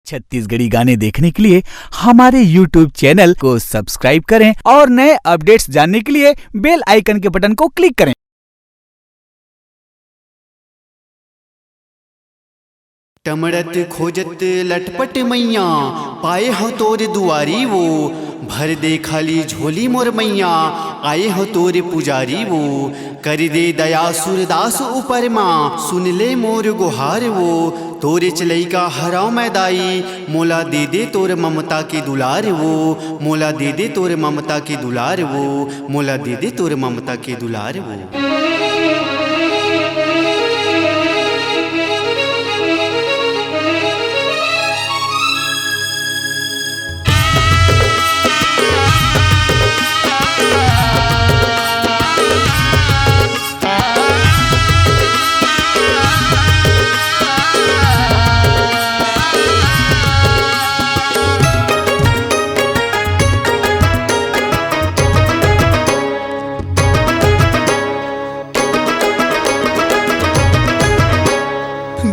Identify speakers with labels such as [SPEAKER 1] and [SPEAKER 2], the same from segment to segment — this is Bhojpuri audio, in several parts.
[SPEAKER 1] छत्तीसगढ़ी गाने देखने के लिए हमारे YouTube चैनल को सब्सक्राइब करें और नए अपडेट्स जानने के लिए बेल आइकन के बटन को क्लिक करें।
[SPEAKER 2] टमड़त खोजत लटपट मैया पाए हो तोर दुआरी वो भर दे खाली झोली मोर मैया आए हो तोर पुजारी वो कर दे दया सूरदास ऊपर माँ सुन ले मोर गुहार वो तोरे चलई का हराव मैदाई मोला दे दे तोर ममता के दुलार वो मोला दे दे तोर ममता के दुलार वो मोला दे दे तोर ममता के दुलार वो।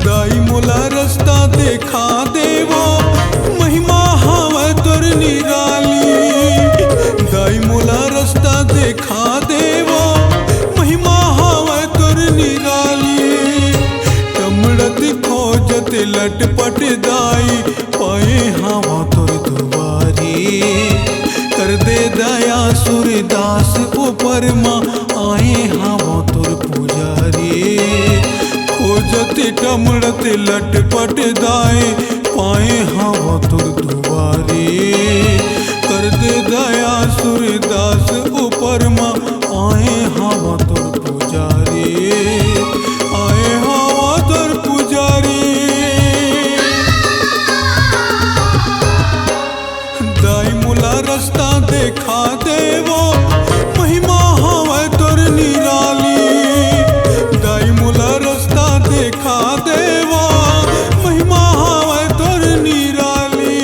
[SPEAKER 3] दाई मोला रास्ता देखा देवो महिमा हवे तोर निराली। दाई मोला रास्ता देखा देवो महिमा हवे तोर निराली। टमड़त खोजत लटपट दाई पाए हवा तोर दुआरी। कर दे दया सूरदास ऊपर माँ आए हवा तोर पुजारी। खोजत टमड़त लटपट दाए पाए हवा तोर दुआरी। कर दे दया सूरदास ऊपर माँ आए हवा तोर पुजारी। आए हवा तोर पुजारी। दाई मोला रास्ता देखा देवो महिमा हवे तोर निराली। दाई मोला रास्ता देखा देवो महिमा हवे तोर निराली।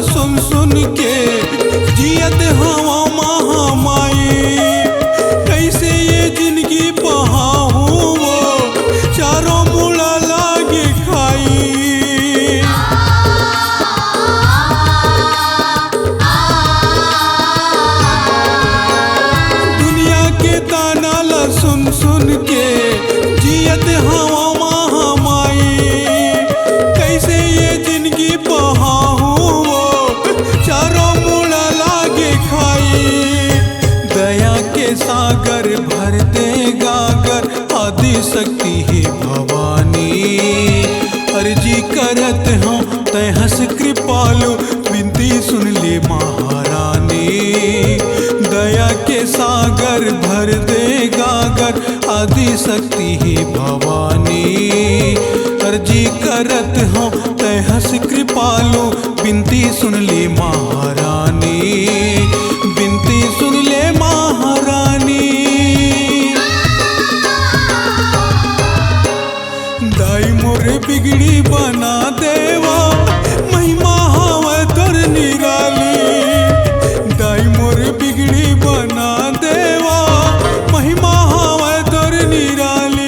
[SPEAKER 3] सुन सुन के जियत हवा महामाई। कैसे ये जिंदगी बहाऊं वो चारों मुड़ा लागे खाई। दुनिया के ताना ला सुन सुन के जियत हवा महामाई। कैसे ये जिंदगी बहाऊं चारों मुड़ा लागे खाई। दया के सागर भर दे गागर आदि शक्ति है भवानी। अर्जी करत हूँ तय हंस कृपालु विनती सुन ले महारानी। दया के सागर भर दे गागर आदि शक्ति है भवानी। अर्जी करत हूँ तय हंस कृपालु विनती सुन ले महारानी। विनती सुन ले महारानी। दाई मोरे बिगड़ी बना देवा महिमा हवे तोर निराली। दाई मोरे बिगड़ी बना देवा महिमा हवे तोर निराली।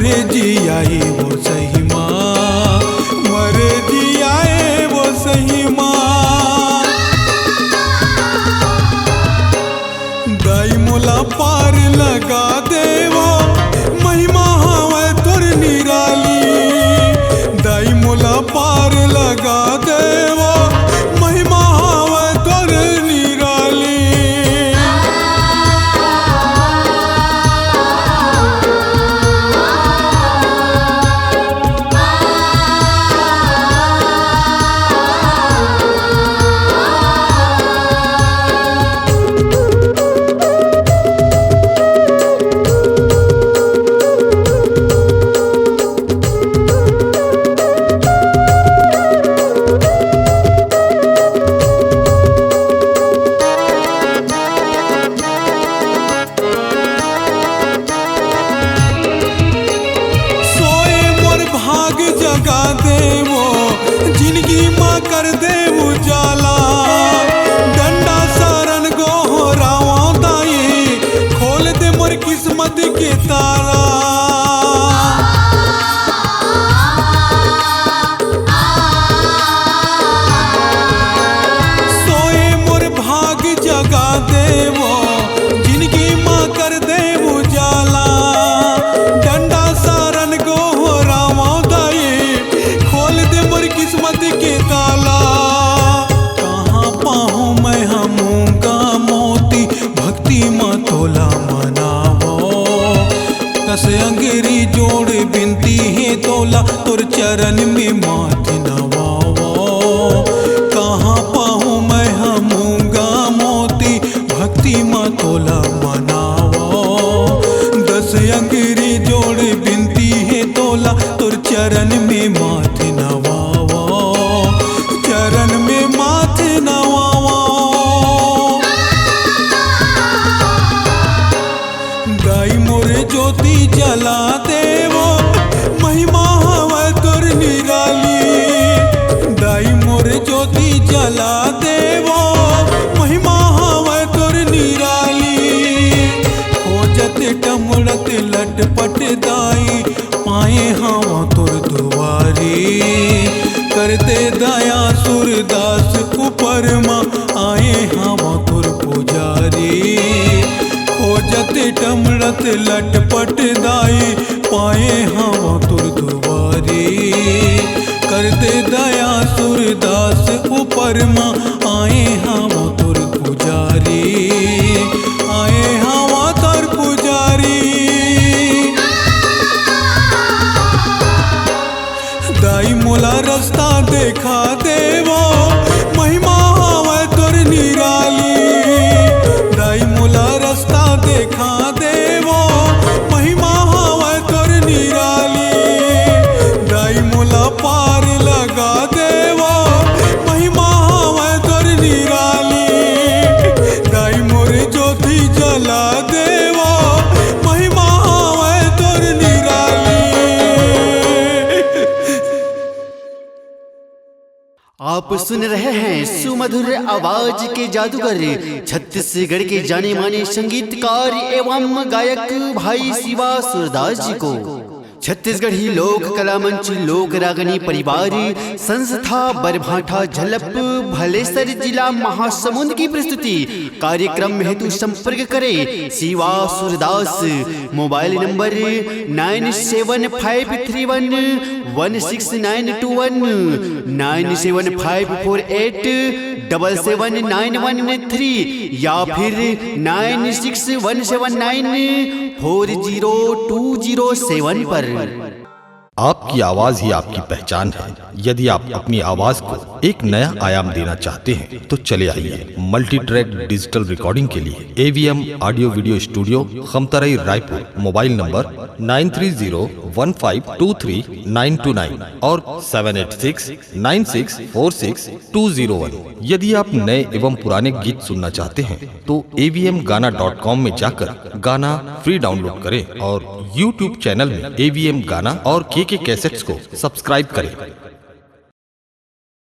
[SPEAKER 3] मरे जी आए वो सही माँ, मरे जी आए वो सही माँ। दाई मोला पार लगा देवो, महिमा हवे तोर निराली। दाई मोला पार लगा देवो, महिमा हवे तोर निराली। जगा देवो, जिंदगी माँ कर देवो जाला। डंडा सारन गोहरावा दाई, खोल दे मोर किस्मत के तारा। सोए मोर भाग जगा देवो, जिंदगी माँ कर देवो जाला। डंडा सारन गोहरावा किस्मत के ताला। कहाँ पाहूँ मैं हमूंगा मोती, भक्ति माँ तोला मनावो। कस अंगेरी जोड़ बिनती है तोला, तोर चरण में माथ नवावो। कहाँ पाहूँ मैं हमूंगा मोती, भक्ति माँ तोला मनावो। 10 अंगेरी जोड़ बिनती है तोला, तोर चरण में माथ नवावो, चरण में माथ नवावो। दाई मोरे ज्योति जला देवो, महिमा हवे तोर निराली। दाई मोरे ज्योति जला देवो, महिमा हवे तोर निराली। खोजत टमड़त लटपट दाई, पाए हवा तोर दुआरी। करते दया सूरदास ऊपर माँ, आए हवा तोर पुजारी। खोजत टमड़त लटपट दाई, पाए हवा तोर दुआरी। करते दया सूरदास ऊपर माँ, आए हवा तोर पुजारी। आए हवा तोर पुजारी। दाई मोला रास्ता देखा देवो, महिमा हवे तोर निराली। दाई मोला रास्ता देखा देवो, महिमा हवे तोर निराली। दाई मोला पार लगा देवो, महिमा हवे तोर निराली। दाई मोरे ज्योति जला देवो, महिमा हवे तोर निराली।
[SPEAKER 2] आप सुन रहे हैं सुमधुर आवाज के जादूगर, छत्तीसगढ़ के जाने माने संगीतकार एवं गायक भाई शिवा सूरदास जी को। छत्तीसगढ़ी लोक कला मंच लोक रागनी परिवार संस्था बरभाठा झलप भलेसर जिला महासमुंद की प्रस्तुति। कार्यक्रम हेतु संपर्क करें शिवा सूरदास, मोबाइल नंबर 9753116921 9754877913 या फिर 9617940207 पर।
[SPEAKER 4] आपकी आवाज ही आपकी पहचान है। यदि आप अपनी आवाज को एक नया आयाम देना चाहते हैं तो चले आइए मल्टी ट्रैक डिजिटल रिकॉर्डिंग के लिए AVM audio video studio, Khamtarai, Raipur. Mobile number 9301523929 और 7869646201। यदि आप नए एवं पुराने गीत सुनना चाहते हैं तो avmgana.com में जाकर गाना फ्री डाउनलोड करें और YouTube चैनल में AVM गाना और KK कैसेट्स को सब्सक्राइब करें।